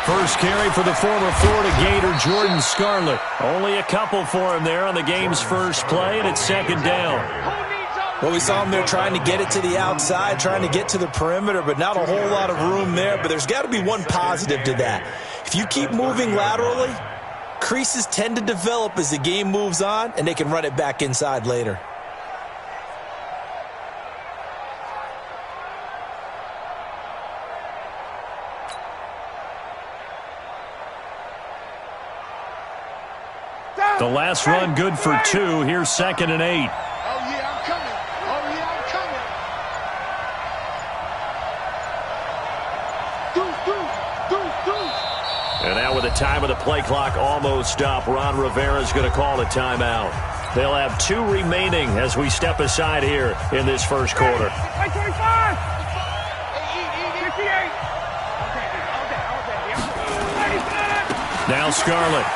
First carry for the former Florida Gator, Jordan Scarlett. Only a couple for him there on the game's first play, and it's second down. Well, we saw him there trying to get it to the outside, trying to get to the perimeter, but not a whole lot of room there. But there's got to be one positive to that. If you keep moving laterally, creases tend to develop as the game moves on, and they can run it back inside later. The last run good for 2. Here's 2nd and 8. Oh, yeah, I'm coming. Oh, yeah, I'm coming. And now with the time of the play clock almost up, Ron Rivera's going to call a timeout. They'll have 2 remaining as we step aside here in this first quarter. 25. Now Scarlett.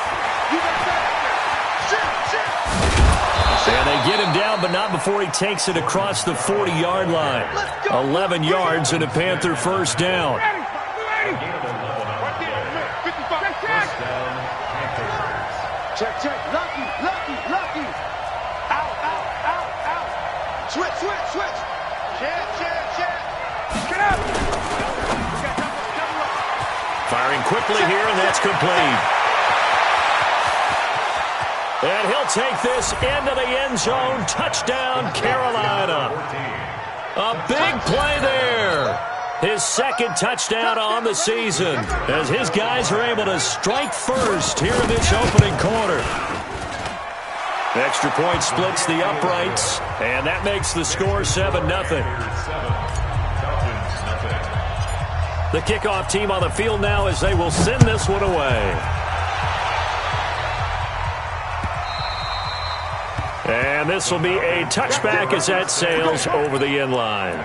And they get him down, but not before he takes it across the 40-yard line. 11 yards and a Panther first down. Check. Lucky. Out. Switch. Check. Get up. Firing quickly here, and that's complete. And he'll take this into the end zone. Touchdown, Carolina. A big play there. His 2nd touchdown on the season as his guys are able to strike first here in this opening quarter. Extra point splits the uprights, and that makes the score 7-0. The kickoff team on the field now as they will send this one away. And this will be a touchback as that sails over the end line.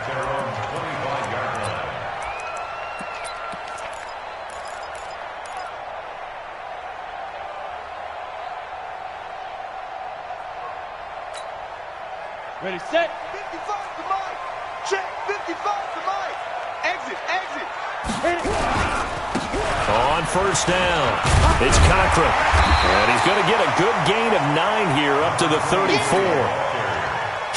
Ready, set. 55 to Mike. Check. 55 to Mike. Exit. Hit it. On first down, it's Cochran. And he's going to get a good gain of 9 here up to the 34.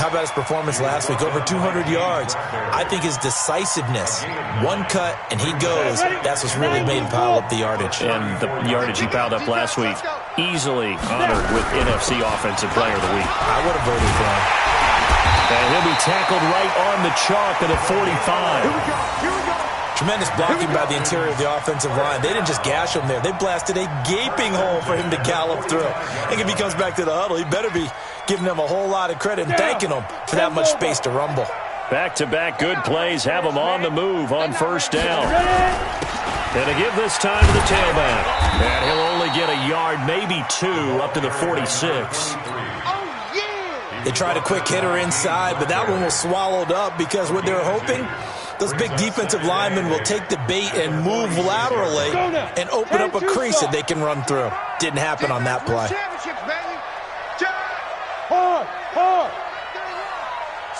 How about his performance last week? Over 200 yards. I think his decisiveness, one cut and he goes, that's what's really made him pile up the yardage. And the yardage he piled up last week, easily honored with NFC Offensive Player of the Week. I would have voted for him. And he'll be tackled right on the chalk at a 45. Here we go. Tremendous blocking by the interior of the offensive line. They didn't just gash him there. They blasted a gaping hole for him to gallop through. I think if he comes back to the huddle, he better be giving them a whole lot of credit and thanking them for that much space to rumble. Back-to-back good plays have him on the move on first down. And to give this time to the tailback. And he'll only get a yard, maybe 2, up to the 46. They tried a quick hitter inside, but that one was swallowed up because what they're hoping, those big defensive linemen will take the bait and move laterally and open up a crease that they can run through. Didn't happen on that play. Hard.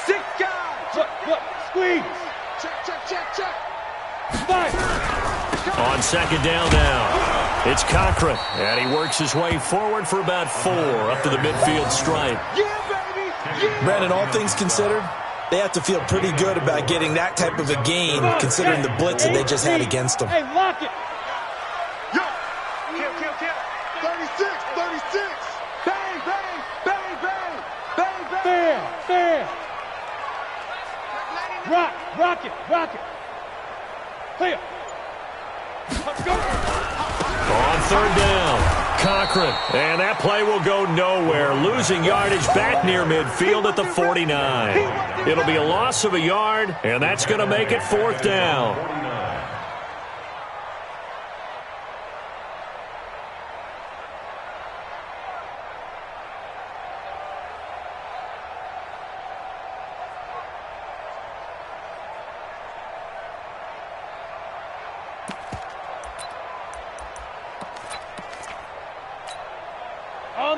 6 guys. Look. Squeeze. Check. Fight. On second down now, it's Cochran. And he works his way forward for about 4 up to the midfield stripe. Brandon, all things considered, they have to feel pretty good about getting that type of a gain, considering the blitz that they just had against them. Hey, lock it. Yo. Kill. 36. Bang. Fair. Rock it. Clear. Let's go. On third down, Cochran. And that play will go nowhere. Losing yardage back near midfield at the 49. It'll be a loss of a yard, and that's going to make it 4th down.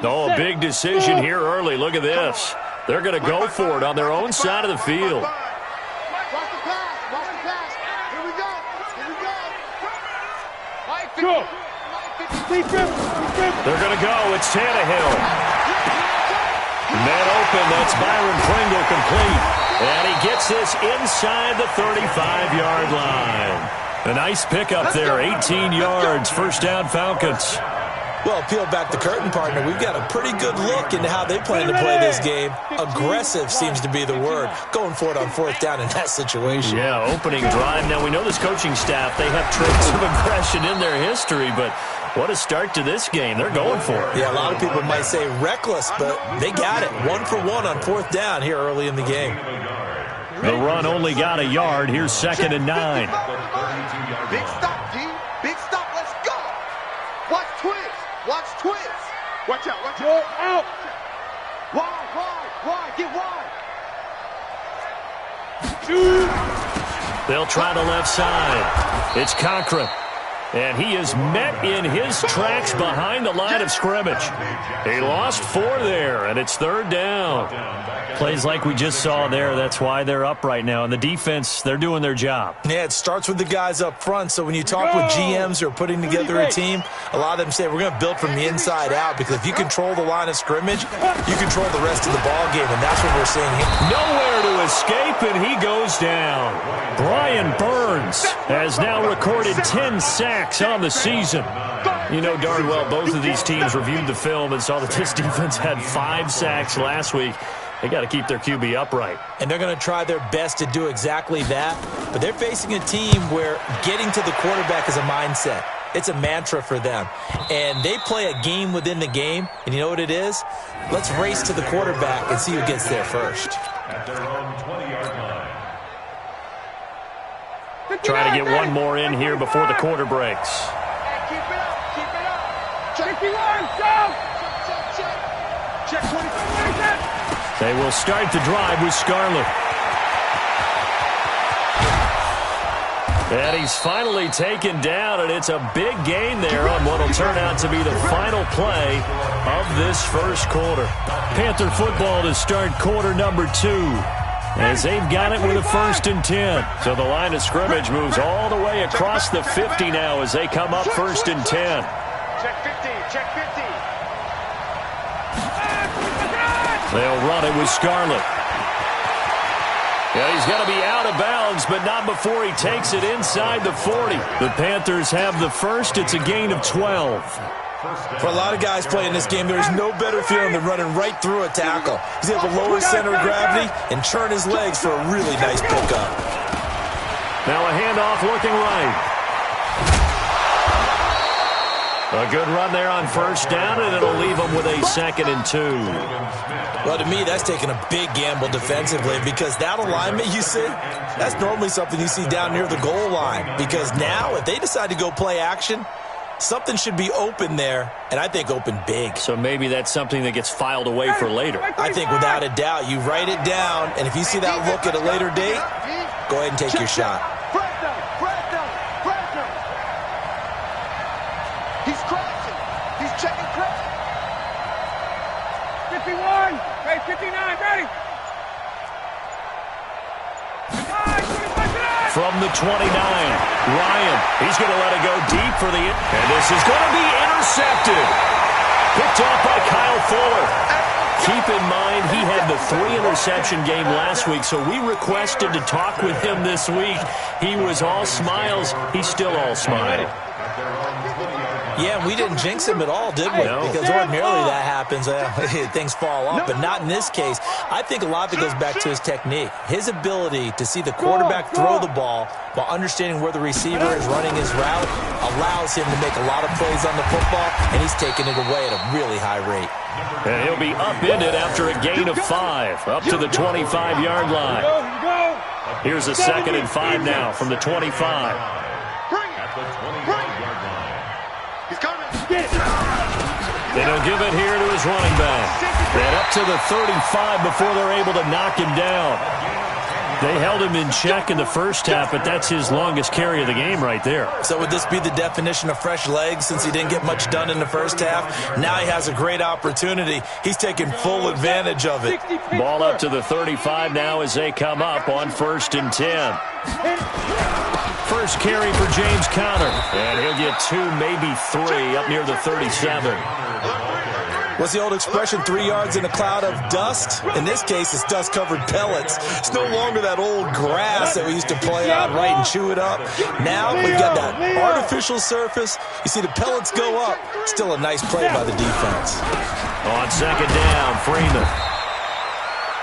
Oh, a big decision here early. Look at this. They're going to go for it on their own side of the field. Watch the pass. Watch the pass. Here we go. Here we go. They're going to go. It's Tannehill. Man open. That's Byron Pringle complete. And he gets this inside the 35-yard line. A nice pickup there. 18 yards. First down, Falcons. Well, peel back the curtain, partner. We've got a pretty good look into how they plan to play this game. Aggressive seems to be the word. Going for it on fourth down in that situation. Yeah, opening drive. Now, we know this coaching staff, they have traits of aggression in their history, but what a start to this game. They're going for it. Yeah, a lot of people might say reckless, but they got it. 1 for 1 on fourth down here early in the game. The run only got a yard. Here's 2nd and 9. Big stop, G. Big stop. Let's go. Watch twist. Watch twist. Watch out. Watch out. Out. Wide. Get wide. They'll try the left side. It's Cochran. And he is met in his tracks behind the line of scrimmage. He lost 4 there, and it's 3rd down. Plays like we just saw there. That's why they're up right now. And the defense, they're doing their job. Yeah, it starts with the guys up front. So when you talk with GMs who are putting together a team, a lot of them say we're going to build from the inside out, because if you control the line of scrimmage, you control the rest of the ball game, and that's what we're seeing here. Nowhere to escape, and he goes down. Brian Burns has now recorded 10 sacks on the season. You know darn well both of these teams reviewed the film and saw that this defense had 5 sacks last week. They got to keep their QB upright. And they're going to try their best to do exactly that. But they're facing a team where getting to the quarterback is a mindset. It's a mantra for them. And they play a game within the game. And you know what it is? Let's race to the quarterback and see who gets there first. Try to get one more in here before the quarter breaks. Keep it up. Check 51. Go. Check 25. They will start the drive with Scarlett. And he's finally taken down, and it's a big gain there on what will turn out to be the final play of this first quarter. Panther football to start quarter number 2. As they've got it with a 1st and 10. So the line of scrimmage moves all the way across the 50 now as they come up 1st and 10. Check 50. Check 50. They'll run it with Scarlett. Yeah, he's going to be out of bounds, but not before he takes it inside the 40. The Panthers have the first. It's a gain of 12. For a lot of guys playing this game, there's no better feeling than running right through a tackle. He's able to lower his center of gravity and churn his legs for a really nice pickup. Now a handoff looking right. A good run there on 1st down, and it'll leave them with a 2nd and 2. Well, to me, that's taking a big gamble defensively, because that alignment you see, that's normally something you see down near the goal line. Because now, if they decide to go play action, something should be open there, and I think open big. So maybe that's something that gets filed away for later. I think without a doubt, you write it down, and if you see that look at a later date, go ahead and take your shot. He's crashing. He's checking crash. 51. Hey, 59. Ready. From the 29, Ryan. He's going to let it go deep for the... And this is going to be intercepted. Picked off by Kyle Fuller. Keep in mind, he had the 3-interception game last week, so we requested to talk with him this week. He was all smiles. He's still all smile. Yeah, we didn't jinx him at all, did we? No. Because ordinarily that happens. Things fall off, but not in this case. I think a lot of it goes back to his technique. His ability to see the quarterback throw the ball while understanding where the receiver is running his route allows him to make a lot of plays on the football, and he's taking it away at a really high rate. And he'll be upended after a gain of 5, up to the 25-yard line. Here's a 2nd and 5 now from the 25. And he'll give it here to his running back. And up to the 35 before they're able to knock him down. They held him in check in the first half, but that's his longest carry of the game right there. So would this be the definition of fresh legs since he didn't get much done in the first half? Now he has a great opportunity. He's taking full advantage of it. Ball up to the 35 now as they come up on 1st and 10. First carry for James Conner, and he'll get 2, maybe 3 up near the 37. What's the old expression, 3 yards in a cloud of dust? In this case, it's dust-covered pellets. It's no longer that old grass that we used to play on, right, and chew it up. Now we've got that artificial surface. You see the pellets go up. Still a nice play by the defense. On 2nd down, Freeman.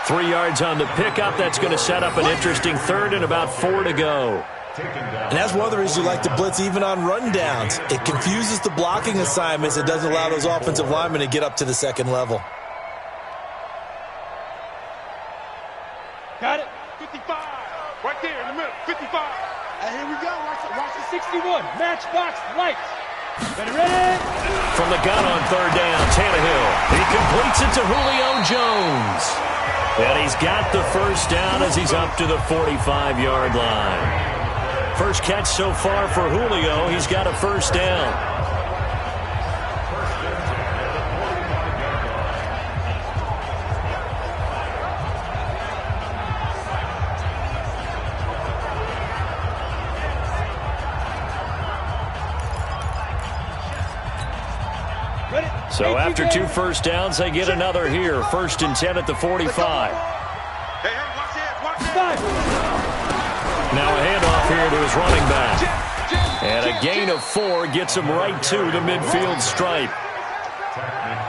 3 yards on the pickup. That's going to set up an interesting 3rd and about 4 to go. And that's one of the reasons you like to blitz even on rundowns. It confuses the blocking assignments. It doesn't allow those offensive linemen to get up to the 2nd level. Got it. 55. Right there in the middle. 55. And here we go. Watch the 61. Matchbox lights. Ready? From the gun on 3rd down, Tannehill. He completes it to Julio Jones. And he's got the 1st down as he's up to the 45-yard line. First catch so far for Julio. He's got a 1st down. So after 2 1st downs, they get another here. 1st and 10 at the 45. Hey, watch this. Now a handoff here to his running back. And a gain of 4 gets him right to the midfield stripe.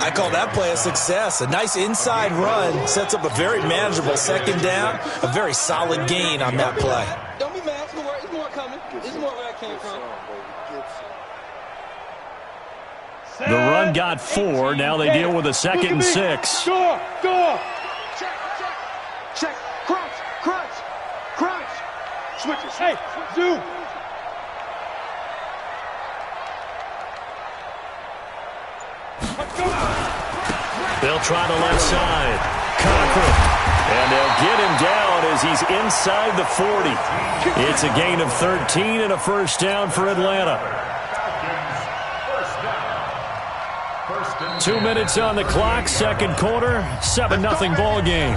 I call that play a success. A nice inside run sets up a very manageable 2nd down. A very solid gain on that play. Don't be mad. It's more coming. It's more where I came from. The run got 4. Now they deal with a 2nd and 6. Go. Check. Crunch. Switches. Hey, zoom. They'll try the left side. Cochran. And they'll get him down as he's inside the 40. It's a gain of 13 and a 1st down for Atlanta. 2 minutes on the clock, 2nd quarter, 7-0 ball game.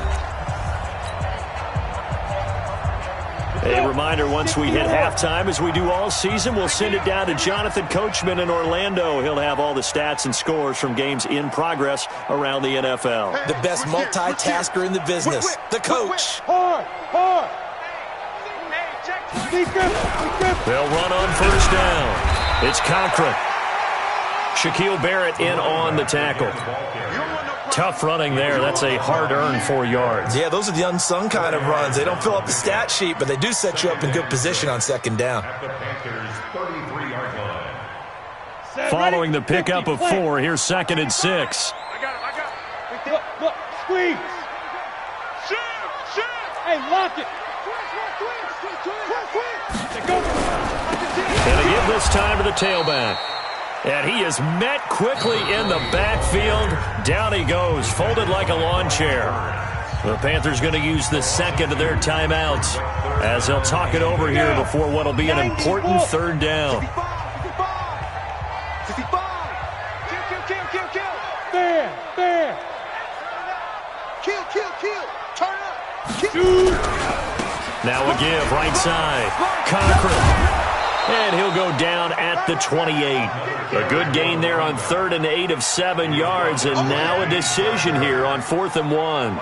A reminder, once we hit halftime, as we do all season, we'll send it down to Jonathan Coachman in Orlando. He'll have all the stats and scores from games in progress around the NFL. The best multitasker in the business, the coach. Hard. They'll run on 1st down. It's Cochran. Shaquille Barrett in on the tackle. Tough running there. That's a hard-earned 4 yards. Yeah, those are the unsung kind of runs. They don't fill up the stat sheet, but they do set you up in good position on 2nd down. Following the pickup of 4, here's 2nd and 6. I got him. Look. Squeeze. Shoot. Hey, lock it. And they give this time to the tailback. And he is met quickly in the backfield. Down he goes, folded like a lawn chair. The Panthers going to use the 2nd of their timeouts as they'll talk it over here before what will be an important 3rd down. 55. Kill. There. Kill. Turn up. Now a give, right side. Cochran. And he'll go down at the 28. A good gain there on 3rd and 8 of 7 yards. And now a decision here on 4th and 1.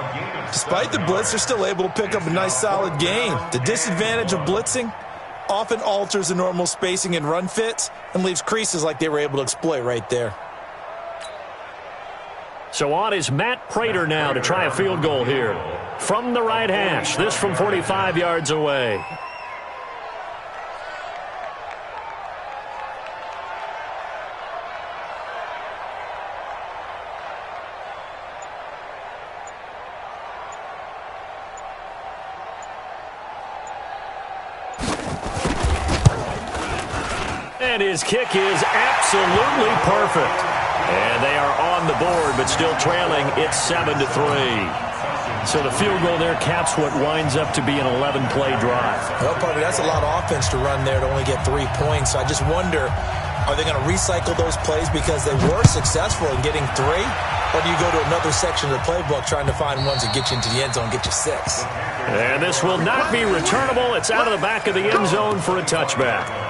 Despite the blitz, they're still able to pick up a nice solid gain. The disadvantage of blitzing often alters the normal spacing and run fits and leaves creases like they were able to exploit right there. So on is Matt Prater now to try a field goal here. From the right hash, this from 45 yards away. And his kick is absolutely perfect. And they are on the board, but still trailing. It's 7-3. So the field goal there caps what winds up to be an 11-play drive. Well, partner, that's a lot of offense to run there to only get 3 points. So I just wonder, are they going to recycle those plays because they were successful in getting 3? Or do you go to another section of the playbook trying to find ones that get you into the end zone, get you 6? And this will not be returnable. It's out of the back of the end zone for a touchback.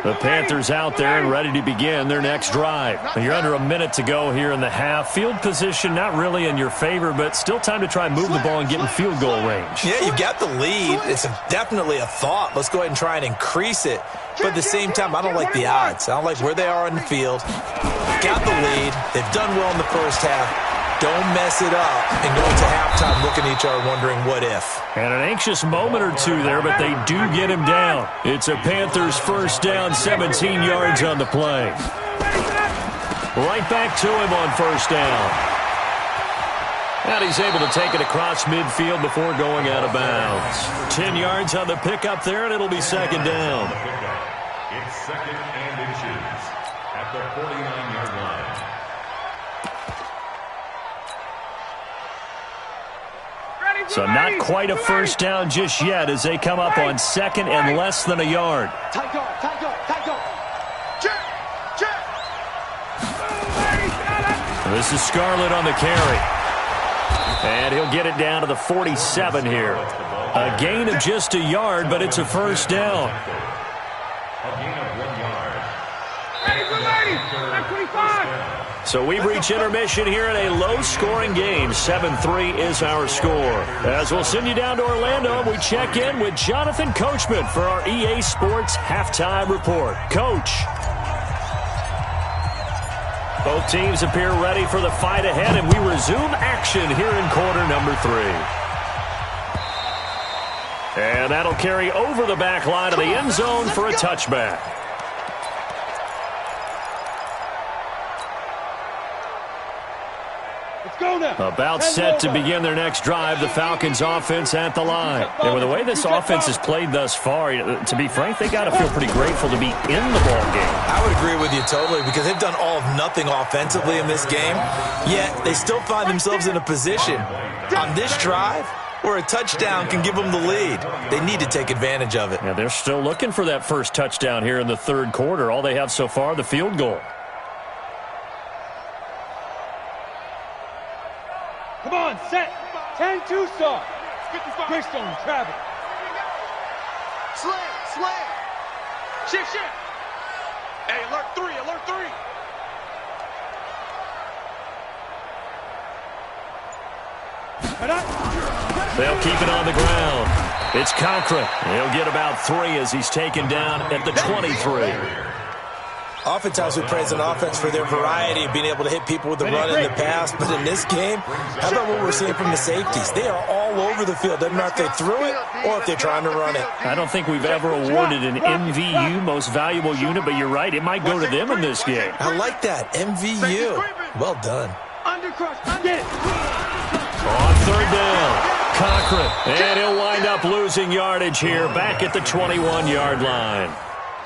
The Panthers out there and ready to begin their next drive. You're under a minute to go here in the half. Field position not really in your favor, but still time to try and move the ball and get in field goal range. Yeah, you've got the lead. It's definitely a thought. Let's go ahead and try and increase it. But at the same time, I don't like the odds. I don't like where they are on the field. Got the lead. They've done well in the first half. Don't mess it up and go into halftime looking at each other wondering what if. And an anxious moment or two there, but they do get him down. It's a Panthers first down, 17 yards on the play. Right back to him on first down. And he's able to take it across midfield before going out of bounds. 10 yards on the pickup there, and it'll be second down. It's second and inches at the 49-yard line. So not quite a first down just yet as they come up on second and less than a yard. Tight guard, tight guard, tight guard. Check, check. This is Scarlett on the carry. And he'll get it down to the 47 here. A gain of just a yard, but it's a first down. A gain of 1 yard. Ready, 25. So we've reached intermission here in a low-scoring game. 7-3 is our score. As we'll send you down to Orlando, we check in with Jonathan Coachman for our EA Sports Halftime Report. Coach. Both teams appear ready for the fight ahead, and we resume action here in quarter number 3. And that'll carry over the back line of the end zone for a touchback. About set to begin their next drive, the Falcons offense at the line. And with the way this offense has played thus far, to be frank, they got to feel pretty grateful to be in the ball game. I would agree with you totally because they've done all of nothing offensively in this game, yet they still find themselves in a position on this drive where a touchdown can give them the lead. They need to take advantage of it. Yeah, they're still looking for that first touchdown here in the third quarter. All they have so far, the field goal. Come on, set. 10-2 start. Greystone, travel. Slam, slam. Shift, shift. Hey, alert 3, alert 3. They'll keep it on the ground. It's Cochran. He'll get about 3 as he's taken down at the 23. Oftentimes we praise an offense for their variety of being able to hit people with the run in the pass, but in this game, how about what we're seeing from the safeties? They are all over the field. Doesn't matter if they threw it or if they're trying to run it. I don't think we've ever awarded an MVU, most valuable unit, but you're right, it might go to them in this game. I like that, MVU. Well done. Undercrush, get it. On third down, Cochran, and he'll wind up losing yardage here back at the 21-yard line.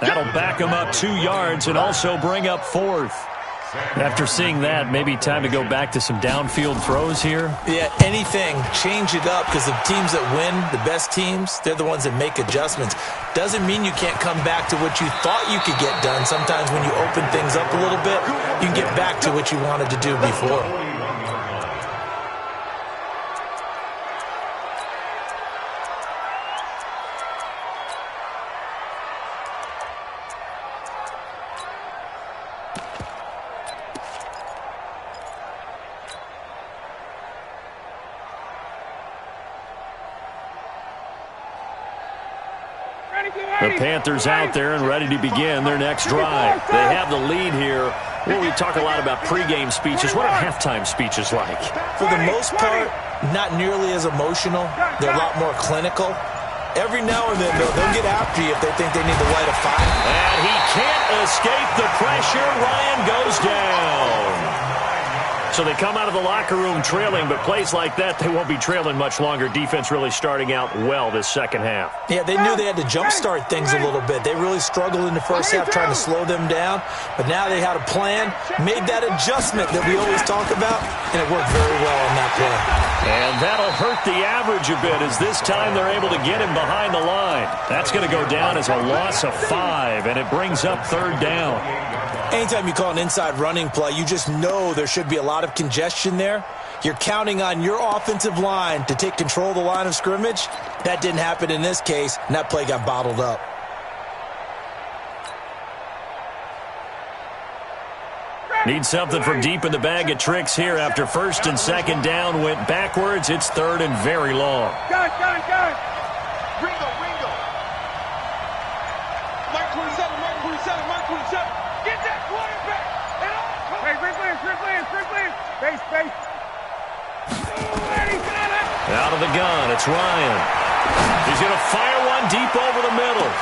That'll back him up 2 yards and also bring up fourth. After seeing that, maybe time to go back to some downfield throws here. Yeah, anything, change it up because the teams that win, the best teams, they're the ones that make adjustments. Doesn't mean you can't come back to what you thought you could get done. Sometimes when you open things up a little bit, you can get back to what you wanted to do before. The Panthers out there and ready to begin their next drive. They have the lead here. Well, we talk a lot about pregame speeches. What are halftime speeches like? For the most part, not nearly as emotional. They're a lot more clinical. Every now and then, they'll get after you if they think they need to light a fire. And he can't escape the pressure. Ryan goes down. So So they come out of the locker room trailing, but plays like that, they won't be trailing much longer. Defense really starting out well this second half. Yeah, they knew they had to jumpstart things a little bit. They really struggled in the first half trying to slow them down, but now they had a plan, made that adjustment that we always talk about, and it worked very well on that play. And that'll hurt the average a bit as this time they're able to get him behind the line. That's going to go down as a loss of 5, and it brings up third down. Anytime you call an inside running play, you just know there should be a lot of congestion there. You're counting on your offensive line to take control of the line of scrimmage. That didn't happen in this case, and that play got bottled up. Need something from deep in the bag of tricks here after first and second down went backwards. It's third and very long. Gun. Ringo. Mark 27. Get that quarterback. Hey, Strickland. Space. Out of the gun, it's Ryan. He's going to fire one deep over the middle.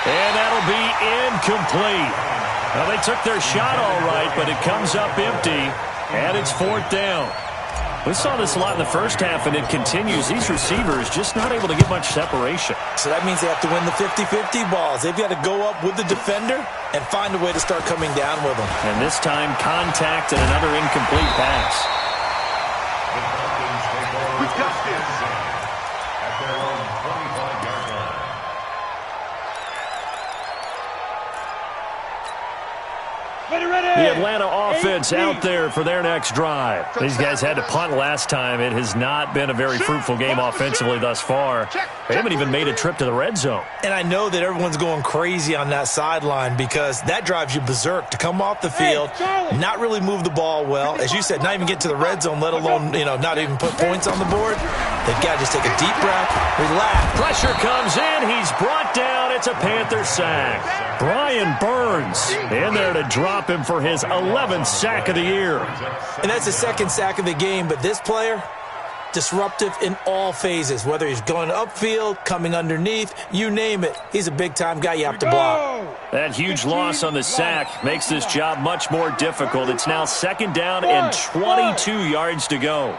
And that'll be incomplete. Well, they took their shot all right, but it comes up empty, and it's fourth down. We saw this a lot in the first half, and it continues. These receivers just not able to get much separation. So that means they have to win the 50-50 balls. They've got to go up with the defender and find a way to start coming down with them. And this time, contact and another incomplete pass. We got this. At their own 25-yard line. The Atlanta offense out there for their next drive. These guys had to punt last time. It has not been a very fruitful game offensively thus far. They haven't even made a trip to the red zone. And I know that everyone's going crazy on that sideline because that drives you berserk to come off the field, not really move the ball well. As you said, not even get to the red zone, let alone, not even put points on the board. They've got to just take a deep breath, relax. Pressure comes in. He's brought down. It's a Panther sack. Brian Burns in there to drop him for his 11th sack of the year. And that's the second sack of the game, but this player, disruptive in all phases, whether he's going upfield, coming underneath, you name it. He's a big-time guy you have to block. That huge loss on the sack makes this job much more difficult. It's now second down and 22 yards to go.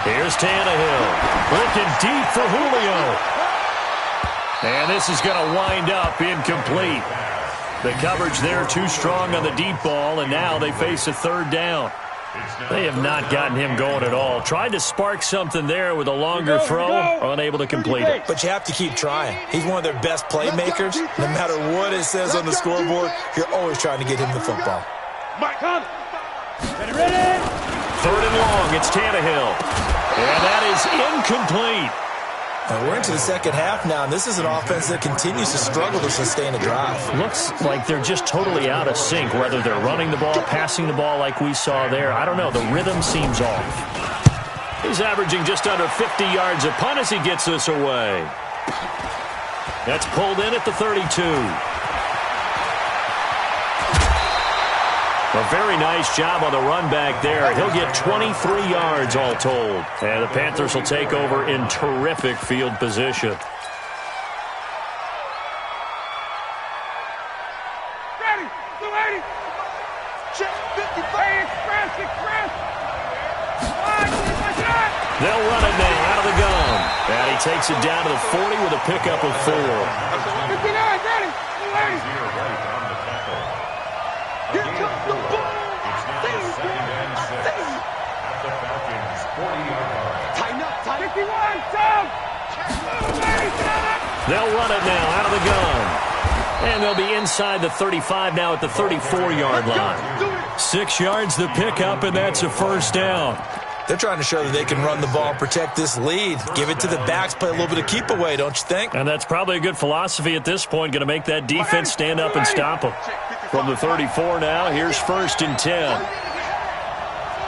Here's Tannehill. Looking deep for Julio. And this is going to wind up incomplete. The coverage there too strong on the deep ball, and now they face a third down. They have not gotten him going at all. Tried to spark something there with a longer throw, unable to complete it. But you have to keep trying. He's one of their best playmakers. No matter what it says on the scoreboard, you're always trying to get him the football. Ready? Third and long, it's Tannehill. And that is incomplete. And we're into the second half now, and this is an offense that continues to struggle to sustain a drive. Looks like they're just totally out of sync, whether they're running the ball, passing the ball like we saw there. I don't know. The rhythm seems off. He's averaging just under 50 yards a punt as he gets this away. That's pulled in at the 32. A very nice job on the run back there. He'll get 23 yards all told. And the Panthers will take over in terrific field position. Ready. 280. Check 55. Express. They'll run it now out of the gun. And he takes it down to the 40 with a pickup of 4. 59. Ready. 280. Here comes the ball. It's now second and 6 at the Falcons' 40-yard line. Tighten up. 51. Tom. They'll run it now out of the gun. And they'll be inside the 35 now at the 34-yard line. 6 yards the pickup, and that's a first down. They're trying to show that they can run the ball and protect this lead. Give it to the backs, play a little bit of keep away, don't you think? And that's probably a good philosophy at this point, going to make that defense stand up and stop them. From the 34 now, here's first and 10.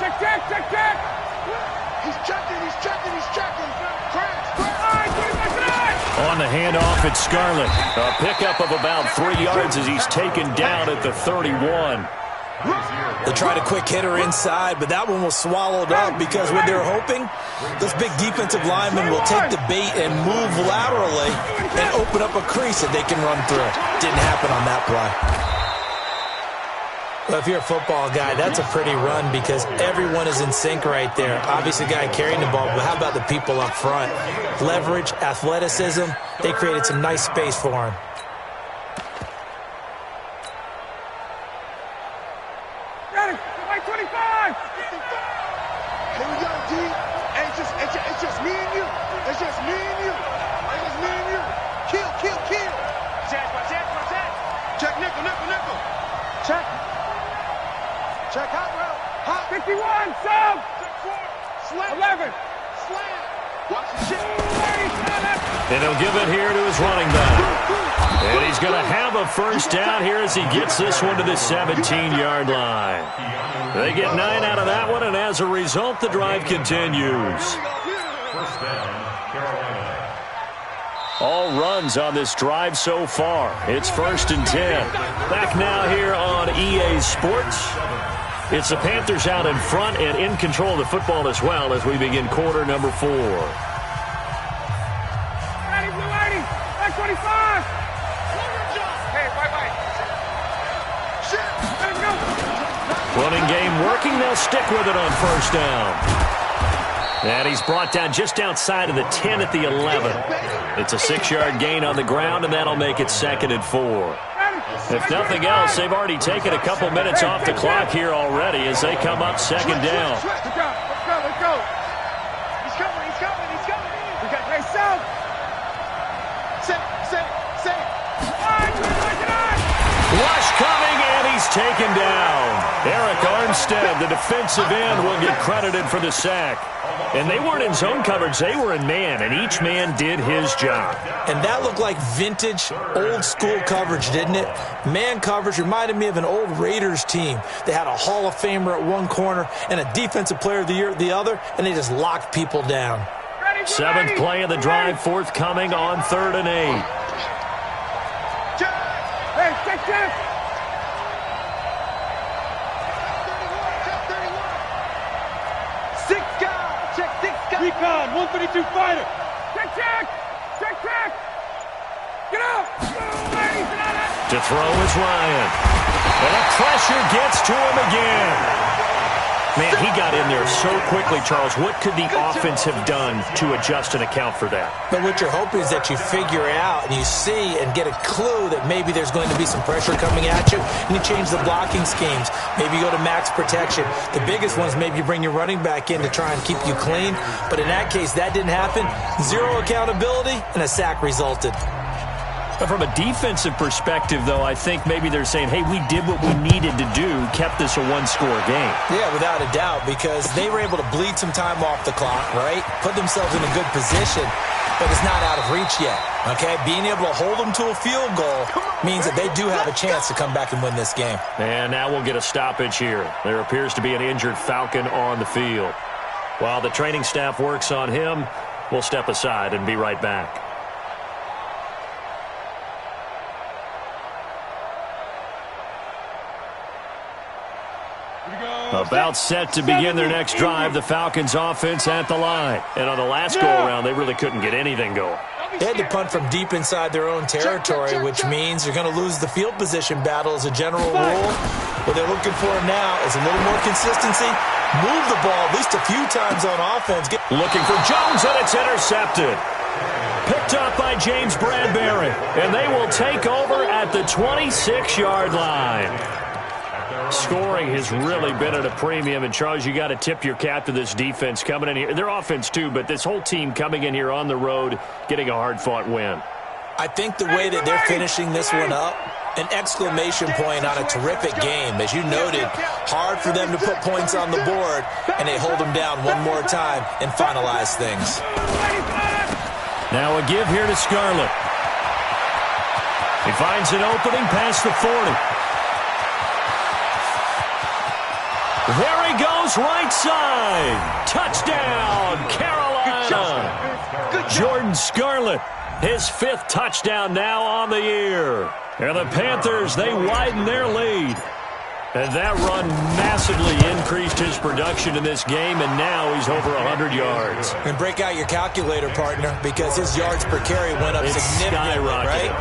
Check. He's checking. On the handoff, it's Scarlett. A pickup of about 3 yards as he's taken down at the 31. They tried a quick hitter inside, but that one was swallowed up because what they're hoping, those big defensive linemen will take the bait and move laterally and open up a crease that they can run through. Didn't happen on that play. Well, if you're a football guy, that's a pretty run because everyone is in sync right there. Obviously, the guy carrying the ball, but how about the people up front? Leverage, athleticism, they created some nice space for him. Ready, like 25! Here we go, D. It's just me and you. It's just me and you. It's just me and you. Kill. Check nickel. Check. Check hot route. Hot. 51, sub! Slam. 11. Slam. Watch the shit. And he'll give it here to his running back. And he's going to have a first down here as he gets this one to the 17-yard line. They get 9 out of that one, and as a result, the drive continues. First down, Carolina. All runs on this drive so far. It's 1st and 10. Back now here on EA Sports. It's the Panthers out in front and in control of the football as well as we begin quarter number 4. Ready, blue 80, like 25! Hey, bye-bye. Let him go. Running game working. They'll stick with it on first down. And he's brought down just outside of the 10 at the 11. It's a 6-yard gain on the ground, and that'll make it 2nd and 4. If nothing else, they've already taken a couple minutes off the clock here already as they come up 2nd down. Let's go. He's coming. We got play south. Say. Rush coming, and he's taken down. Eric Armstead, the defensive end, will get credited for the sack. And they weren't in zone coverage. They were in man, and each man did his job. And that looked like vintage, old-school coverage, didn't it? Man coverage reminded me of an old Raiders team. They had a Hall of Famer at one corner and a Defensive Player of the Year at the other, and they just locked people down. 7th play of the drive, forthcoming on 3rd and 8. Hey, check. Recon, 132 fighter. Check. Get out. To throw is Ryan. And the pressure gets to him again. Man, he got in there so quickly, Charles. What could the offense have done to adjust and account for that? But what you're hoping is that you figure out and you see and get a clue that maybe there's going to be some pressure coming at you, and you change the blocking schemes. Maybe you go to max protection. The biggest ones, maybe you bring your running back in to try and keep you clean. But in that case, that didn't happen. 0 accountability, and a sack resulted. But from a defensive perspective, though, I think maybe they're saying, hey, we did what we needed to do, kept this a one-score game. Yeah, without a doubt, because they were able to bleed some time off the clock, right? Put themselves in a good position, but it's not out of reach yet, okay? Being able to hold them to a field goal means that they do have a chance to come back and win this game. And now we'll get a stoppage here. There appears to be an injured Falcon on the field. While the training staff works on him, we'll step aside and be right back. About set to begin their next drive, the Falcons offense at the line. And on the last go-around, they really couldn't get anything going. They had to punt from deep inside their own territory, which means you're going to lose the field position battle as a general rule. What they're looking for now is a little more consistency. Move the ball at least a few times on offense. Looking for Jones, and it's intercepted. Picked up by James Bradbury. And they will take over at the 26-yard line. Scoring has really been at a premium, and Charles, you got to tip your cap to this defense coming in here. Their offense too, but this whole team coming in here on the road, getting a hard-fought win. I think the way that they're finishing this one up, an exclamation point on a terrific game. As you noted, hard for them to put points on the board, and they hold them down one more time and finalize things. Now a give here to Scarlett. He finds an opening past the 40. There he goes, right side. Touchdown, Carolina. Jordan Scarlett, his 5th touchdown now on the year. And the Panthers, they widen their lead. And that run massively increased his production in this game, and now he's over 100 yards. And break out your calculator, partner, because his yards per carry went up significantly, right?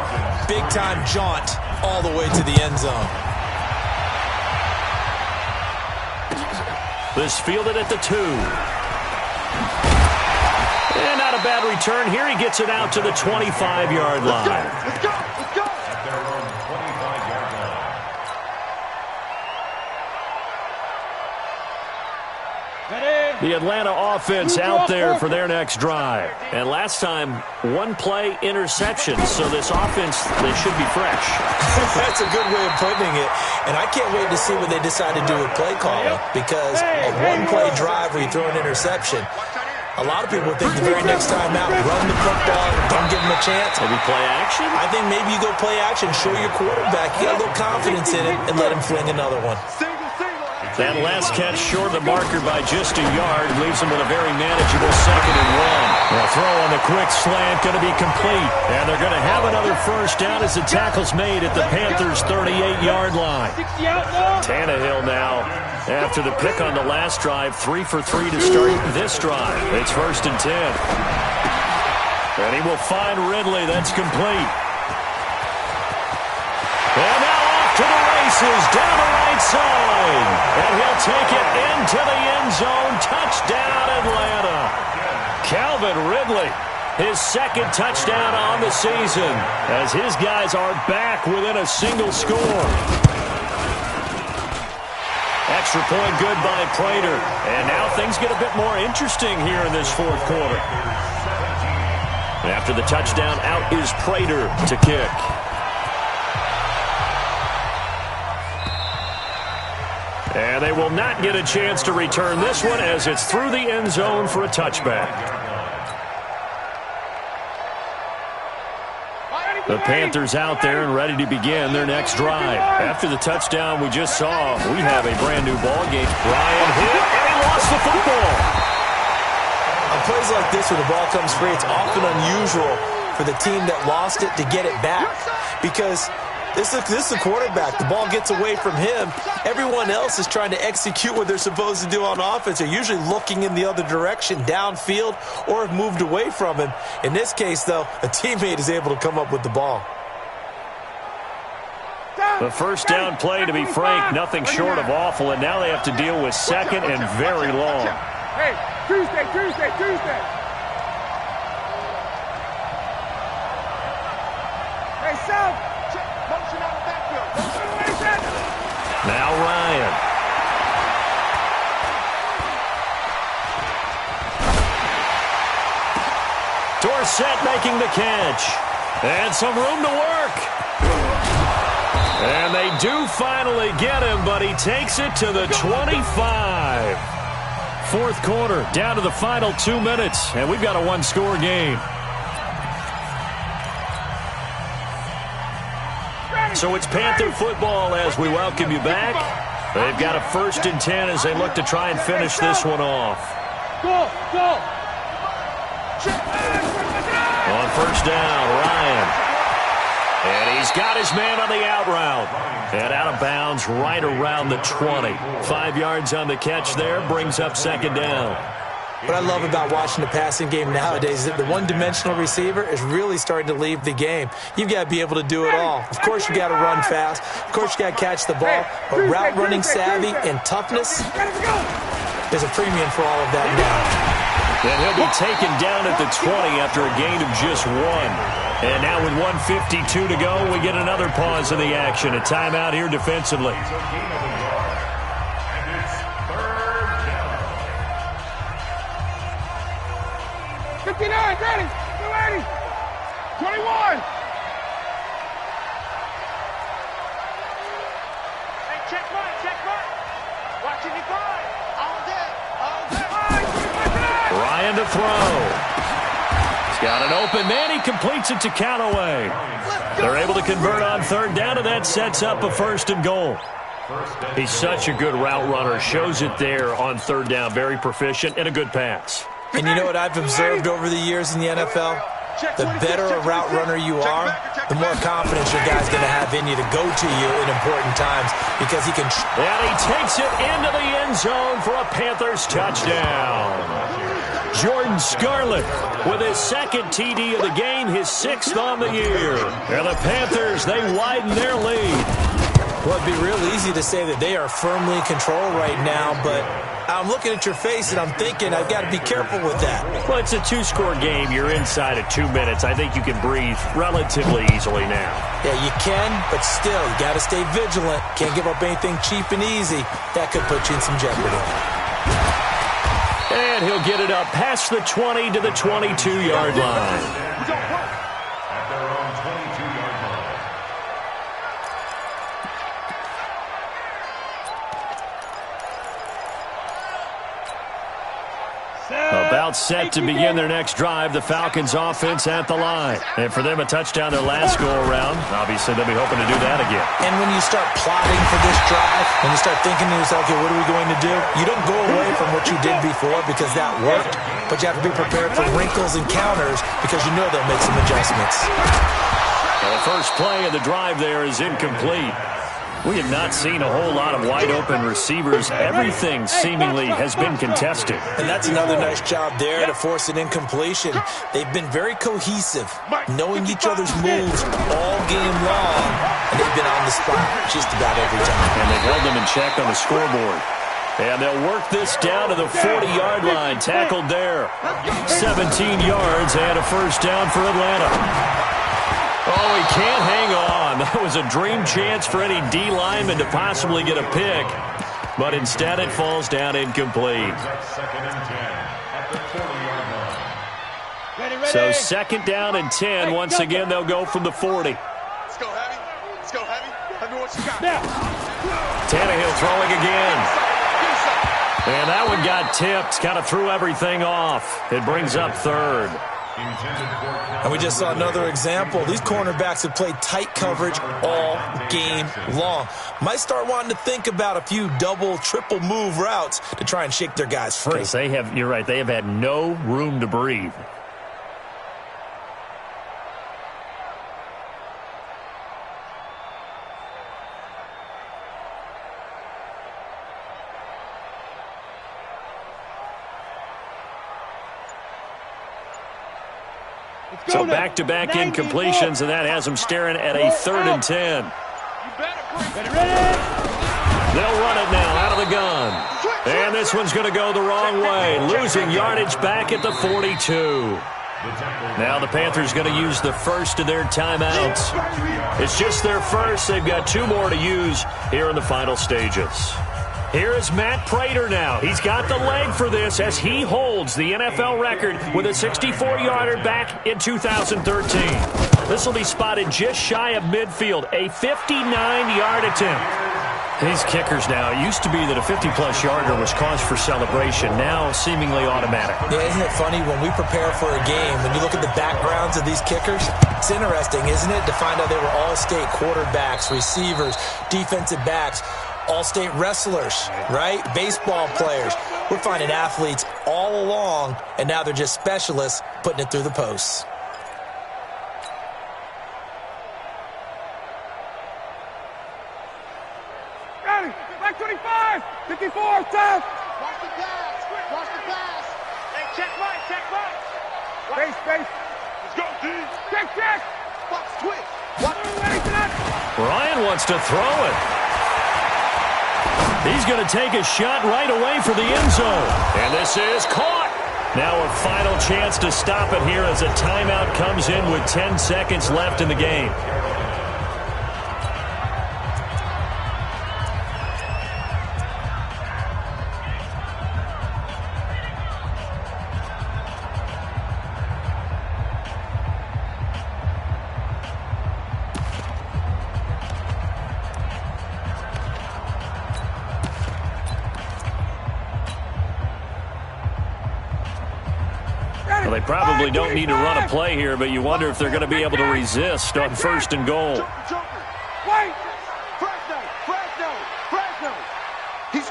Big-time jaunt all the way to the end zone. This fielded at the 2. And not a bad return here. He gets it out to the 25-yard line. Let's go. Let's go. At their own 25-yard line. The Atlanta offense out there for their next drive. And last time, one play interception. So this offense, they should be fresh. That's a good way of putting it. And I can't wait to see what they decide to do with play calling, because a one-play drive where you throw an interception, a lot of people think the very next time out, run the football, don't give them a chance. Maybe play action? I think maybe you go play action, show your quarterback, you got a little confidence in it, and let him fling another one. That last catch short of the marker by just a yard leaves him with a very manageable 2nd and 1. The throw on the quick slant going to be complete. And they're going to have another first down as the tackle's made at the Panthers' 38-yard line. Tannehill now, after the pick on the last drive, 3 for 3 to start this drive. It's 1st and 10. And he will find Ridley. That's complete. And now off to the races, down the right side. And he'll take it into the end zone. Touchdown, Atlanta. Calvin Ridley, his 2nd touchdown on the season, as his guys are back within a single score. Extra point good by Prater. And now things get a bit more interesting here in this 4th quarter. After the touchdown, out is Prater to kick. And they will not get a chance to return this one as it's through the end zone for a touchback. The Panthers out there and ready to begin their next drive. After the touchdown we just saw, we have a brand new ball game. Ryan hit, and he lost the football. On plays like this where the ball comes free, it's often unusual for the team that lost it to get it back, because this is the quarterback. The ball gets away from him. Everyone else is trying to execute what they're supposed to do on offense. They're usually looking in the other direction, downfield, or have moved away from him. In this case, though, a teammate is able to come up with the ball. The first down play, to be frank, nothing short of awful, and now they have to deal with 2nd and very long. Hey, Tuesday. Hey, South. Motion out the backfield. Now Ryan. Dorsett making the catch. And some room to work. And they do finally get him, but he takes it to the 25. 4th quarter, down to the final 2 minutes, and we've got a one-score game. So it's Panther football as we welcome you back. They've got a 1st and 10 as they look to try and finish this one off. Go. On 1st down, Ryan. And he's got his man on the out route. And out of bounds right around the 20. 5 yards on the catch there, brings up 2nd down. What I love about watching the passing game nowadays is that the one-dimensional receiver is really starting to leave the game. You've got to be able to do it all. Of course, you got to run fast. Of course, you got to catch the ball. But route running savvy and toughness, there's a premium for all of that now. And he'll be taken down at the 20 after a gain of just 1. And now with 1:52 to go, we get another pause in the action. A timeout here defensively. 59, 30, 280, 21. Hey, check mark. Watching the grind. All day. Ryan to throw. He's got an open man. He completes it to Callaway. They're able to convert on 3rd down, and that sets up a 1st and goal. He's such a good route runner. Shows it there on 3rd down. Very proficient and a good pass. And you know what I've observed over the years in the NFL? The better a route runner you are, the more confidence your guy's going to have in you to go to you in important times, because he can... And he takes it into the end zone for a Panthers touchdown. Jordan Scarlett with his 2nd TD of the game, his 6th on the year. And the Panthers, they widen their lead. Well, it'd be real easy to say that they are firmly in control right now, but I'm looking at your face and I'm thinking I've got to be careful with that. Well, it's a two-score game. You're inside of 2 minutes. I think you can breathe relatively easily now. Yeah, you can, but still, you got to stay vigilant. Can't give up anything cheap and easy. That could put you in some jeopardy. And he'll get it up past the 20 to the 22-yard line. At their own 22-yard line. About set to begin their next drive. The Falcons offense at the line. And for them, a touchdown their last go-around. Obviously, they'll be hoping to do that again. And when you start plotting for this drive, when you start thinking to yourself, okay, what are we going to do? You don't go away from what you did before because that worked, but you have to be prepared for wrinkles and counters because you know they'll make some adjustments. Well, the first play of the drive there is incomplete. We have not seen a whole lot of wide-open receivers. Everything seemingly has been contested. And that's another nice job there to force an incompletion. They've been very cohesive, knowing each other's moves all game long, and they've been on the spot just about every time. And they've held them in check on the scoreboard. And they'll work this down to the 40-yard line. Tackled there. 17 yards and a first down for Atlanta. Oh, he can't hang on. That was a dream chance for any D lineman to possibly get a pick. But instead it falls down incomplete. Second and 10 at the 40-yard line. So second down and 10. Once again, they'll go from the 40. Let's go heavy. Let's go heavy. Let me what you got. Tannehill throwing again. And that one got tipped. Kind of threw everything off. It brings up third. And we just saw another example. These cornerbacks have played tight coverage all game long. Might start wanting to think about a few double, triple move routes to try and shake their guys free. Because you're right, they have had no room to breathe. So back-to-back incompletions, and that has them staring at a 3rd and 10. They'll run it now out of the gun. And this one's going to go the wrong way, losing yardage back at the 42. Now the Panthers going to use the first of their timeouts. It's just their first. They've got 2 more to use here in the final stages. Here is Matt Prater now. He's got the leg for this as he holds the NFL record with a 64-yarder back in 2013. This will be spotted just shy of midfield, a 59-yard attempt. These kickers now, it used to be that a 50-plus yarder was cause for celebration, now seemingly automatic. Yeah, isn't it funny when we prepare for a game, when you look at the backgrounds of these kickers, it's interesting, isn't it, to find out they were all-state quarterbacks, receivers, defensive backs, all-state wrestlers, right? Baseball players. We're finding athletes all along, and now they're just specialists putting it through the posts. Ready, back 25, 54, time. Watch the pass. Watch the pass. Hey, check right. Space. Let's go, D. Check. Watch twitch. Watch. Ready for that. Ryan wants to throw it. He's going to take a shot right away for the end zone. And this is caught. Now a final chance to stop it here as a timeout comes in with 10 seconds left in the game. Well, they probably don't need to run a play here, but you wonder if they're going to be able to resist on 1st and goal. Wait. Fresno. He's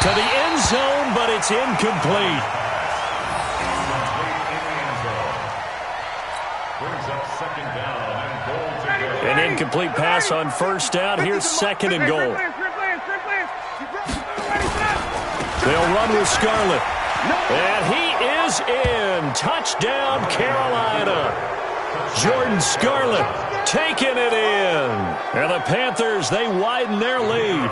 To the end zone, but it's incomplete. Brings up second down and goal to go. An incomplete pass on 1st down. Here's 2nd and goal. They'll run with Scarlett. And he is in. Touchdown, Carolina. Jordan Scarlett taking it in. And the Panthers, they widen their lead.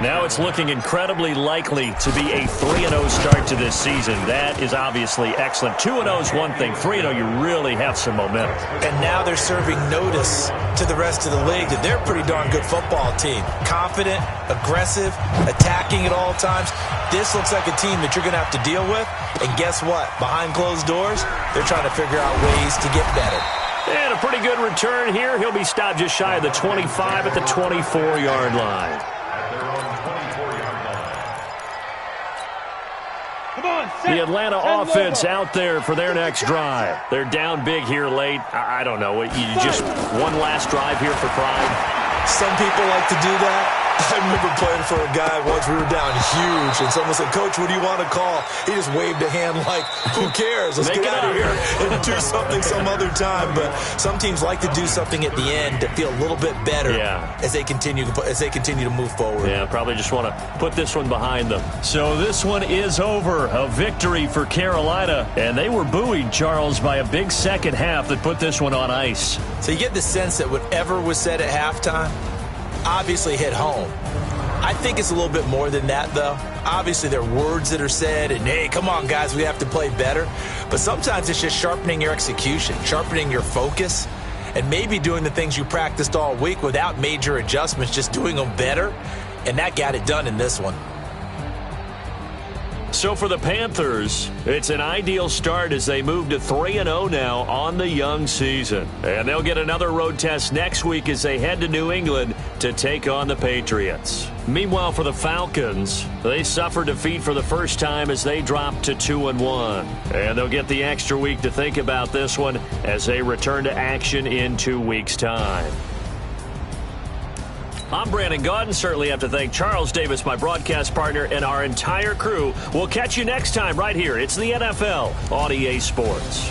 Now it's looking incredibly likely to be a 3-0 start to this season. That is obviously excellent. 2-0 is one thing. 3-0, you really have some momentum. And now they're serving notice to the rest of the league that they're a pretty darn good football team. Confident, aggressive, attacking at all times. This looks like a team that you're going to have to deal with. And guess what? Behind closed doors, they're trying to figure out ways to get better. And a pretty good return here. He'll be stopped just shy of the 25 at the 24-yard line. The Atlanta offense out there for their next drive. They're down big here late. I don't know. You just one last drive here for pride? Some people like to do that. I remember playing for a guy once. We were down huge, and someone said, "Coach, what do you want to call?" He just waved a hand like, "Who cares? Let's get out of here and do something some other time." But some teams like to do something at the end to feel a little bit better as they continue to move forward. Yeah, probably just want to put this one behind them. So this one is over. A victory for Carolina, and they were buoyed, Charles, by a big second half that put this one on ice. So you get the sense that whatever was said at halftime obviously hit home. I think it's a little bit more than that, though. Obviously, there are words that are said, and, hey, come on, guys, we have to play better. But sometimes it's just sharpening your execution, sharpening your focus, and maybe doing the things you practiced all week without major adjustments, just doing them better. And that got it done in this one. So for the Panthers, it's an ideal start as they move to 3-0 now on the young season. And they'll get another road test next week as they head to New England to take on the Patriots. Meanwhile, for the Falcons, they suffered defeat for the first time as they dropped to 2-1. And they'll get the extra week to think about this one as they return to action in 2 weeks' time. I'm Brandon Gaudin. Certainly have to thank Charles Davis, my broadcast partner, and our entire crew. We'll catch you next time right here. It's the NFL on EA Sports.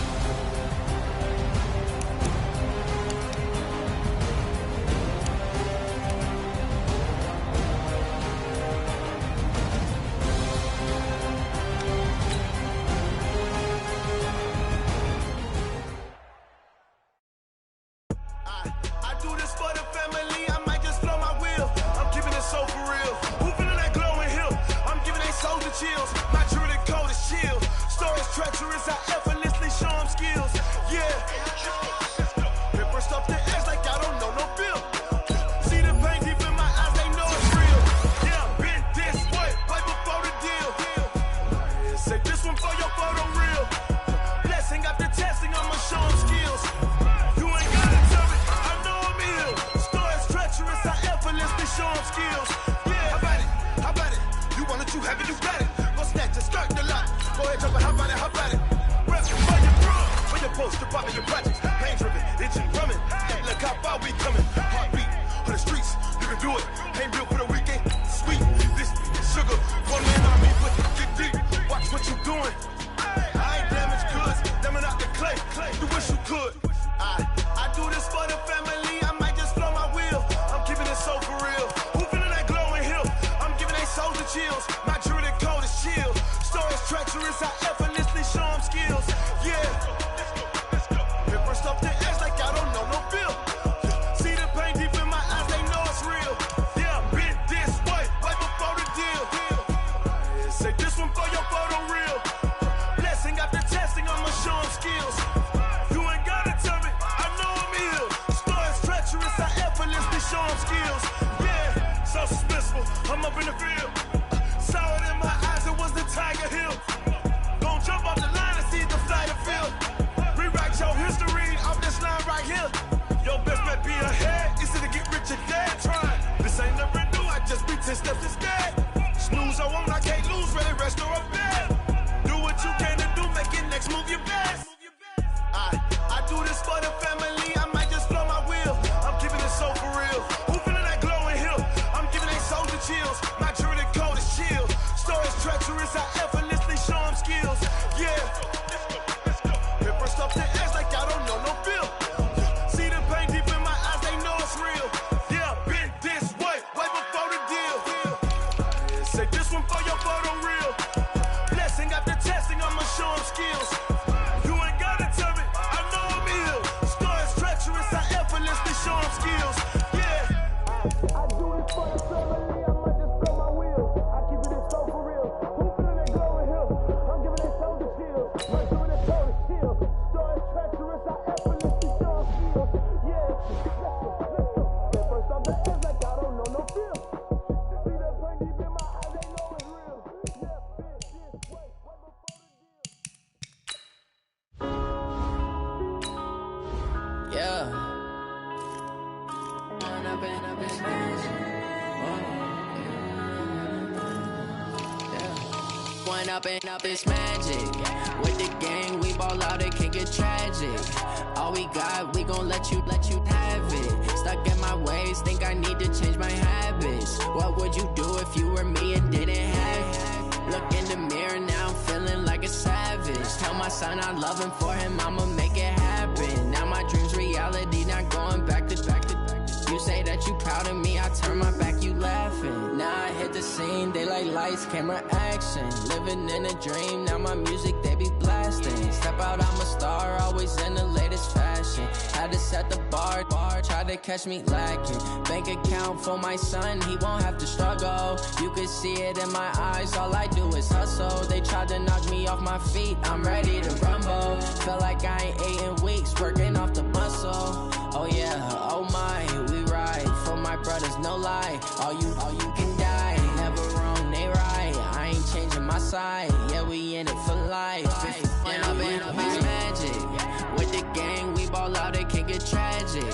Yeah. One up and up is magic. With the gang, we ball out, it can get tragic. All we got, we gon' let you have it. Stuck in my ways, think I need to change my habits. What would you do if you were me and didn't have it? Look in the mirror, now I'm feeling like a savage. Tell my son I love him, for him I'ma make it happen. Now my dream's reality, not going back to. You say that you proud of me, I turn my back, you laughing. Now I hit the scene, they like lights, camera, action. Living in a dream, now my music, they be blasting. Step out, I'm a star, always in the latest fashion. Had to set the bar, try to catch me lacking. Bank account for my son, he won't have to struggle. You can see it in my eyes, all I do is hustle. They tried to knock me off my feet, I'm ready to rumble. Feel like I ain't ate in weeks, working off the muscle. Oh yeah, oh my, we ride for my brothers, no lie. All you can die, never wrong, they right. I ain't changing my side, yeah, we in it for life. And I've been magic. With the gang, we ball out, it can get tragic.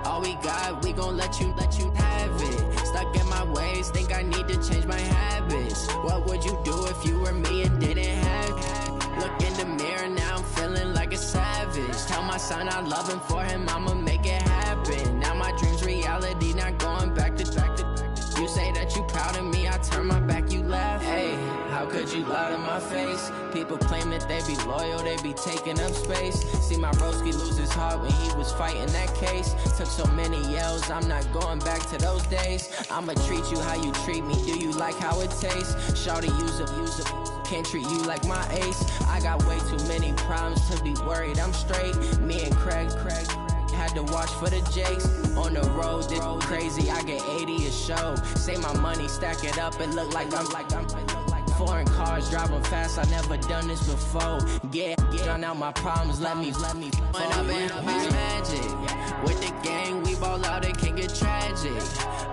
All we got, we gon' let you have it. Stuck in my ways, think I need to change my habits. What would you do if you were me and didn't have it? Look in the mirror, now I'm feeling like a savage. Tell my son I love him, for him I'ma make it happen. Now my dream's reality, not going back to. You say that you proud of me, I turn my back, you laugh. Hey, how could you lie to my face? People claim that they be loyal, they be taking up space. See my broski lose his heart when he was fighting that case. Took so many yells, I'm not going back to those days. I'ma treat you how you treat me, do you like how it tastes? Shawty, use it. Can't treat you like my ace. I got way too many problems to be worried, I'm straight. Me and Craig had to watch for the Jakes. On the road, this crazy, I get 80 a show. Say my money, stack it up, it look like I'm foreign cars driving fast, I never done this before. Get drown out my problems, let me When up and up is magic. With the gang, we ball out, it can get tragic.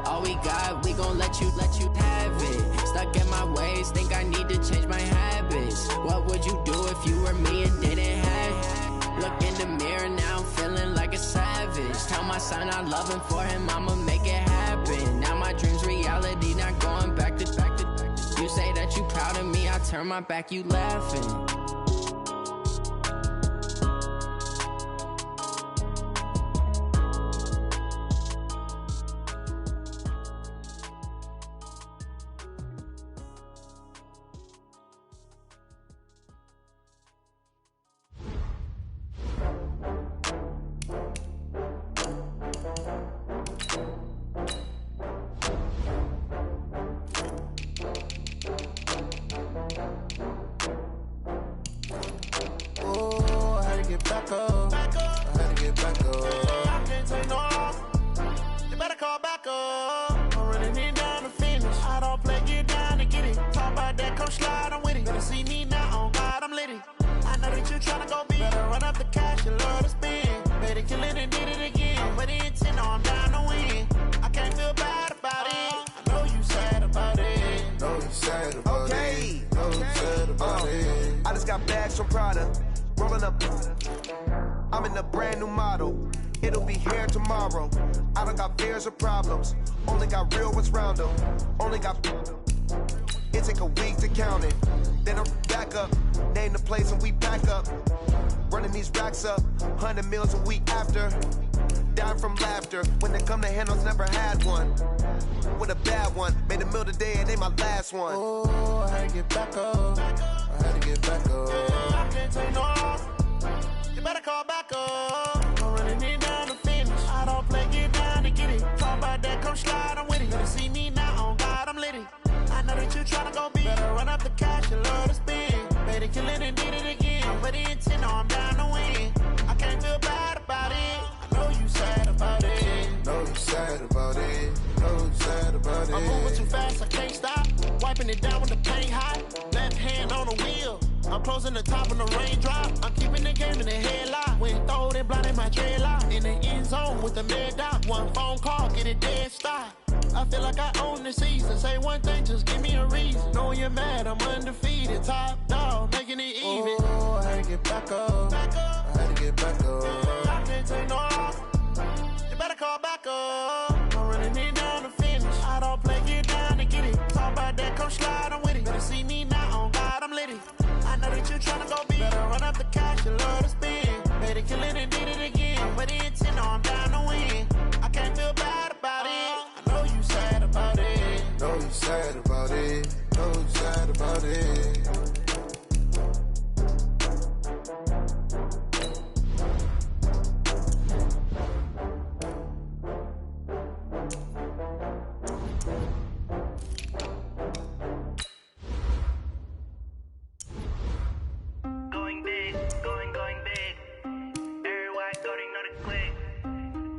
All we got, we gon' let you have it. Stuck in my ways, think I need to change my habits. What would you do if you were me and didn't have it? Look in the mirror, now I'm feeling like a savage. Tell my son I love him, for him I'ma make it happen. Now my dream's reality, not going back to. You say that you proud of me, I turn my back, you laughing. I had to get back up. I had to get back up. I can't take no loss. you tryna go big. Better run up the cash, you love to spend. Better kill it and did it again. Put it in 10, no, I'm down to win. I can't feel bad about it. I know you sad about it. Know you sad about it. Know you sad about it. Going big, going big. Everywhere I go, they know the click.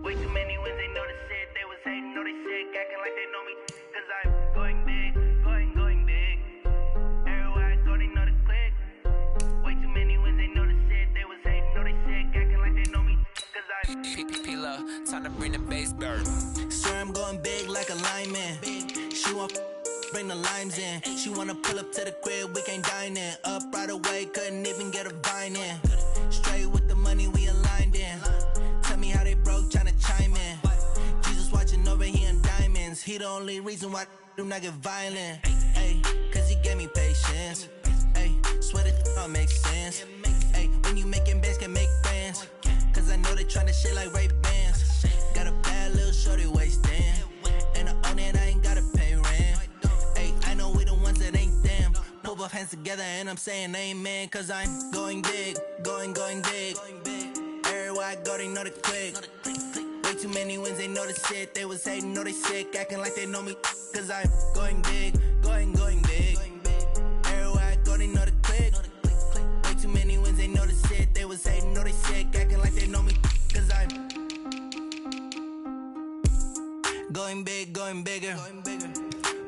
Way too many wins, they know the shit. They was hating, know they sick, acting like they know me. Cause I'm going big, going big. Everywhere I go, they know the click. Way too many wins, they know the shit. They was hating, know they sick, acting like they know me. Cause I'm P-Love, time to bring the bass burn. swear I'm going big like a lineman. She want bring the limes in. She wanna pull up to the crib, we can't dine in. Up right away, couldn't even get a vine in. Straight with the money we aligned in. Tell me how they broke, tryna chime in. Jesus watching over here in diamonds. He the only reason why do not get violent. Ay, cause he gave me patience. Ay, swear that don't make sense. Ay, when you making bands, can make friends. Cause I know they tryna shit like Ray-Bans. Got a bad little shorty wasting. And I own it, I ain't gotta pay rent. Ay, I know we the ones that ain't them. Pull both hands together and I'm saying amen. Cause I'm going big, going big. Everywhere I go, they know the click. Way too many wins, they know the shit. They was hating, know they sick, acting like they know me. Cause I'm going big, going big. Everywhere I go, they know the click. Way too many wins, they know the shit. They was hating, know they sick, acting like they know me. Cause I'm going big, going bigger.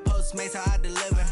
Postmates how I deliver.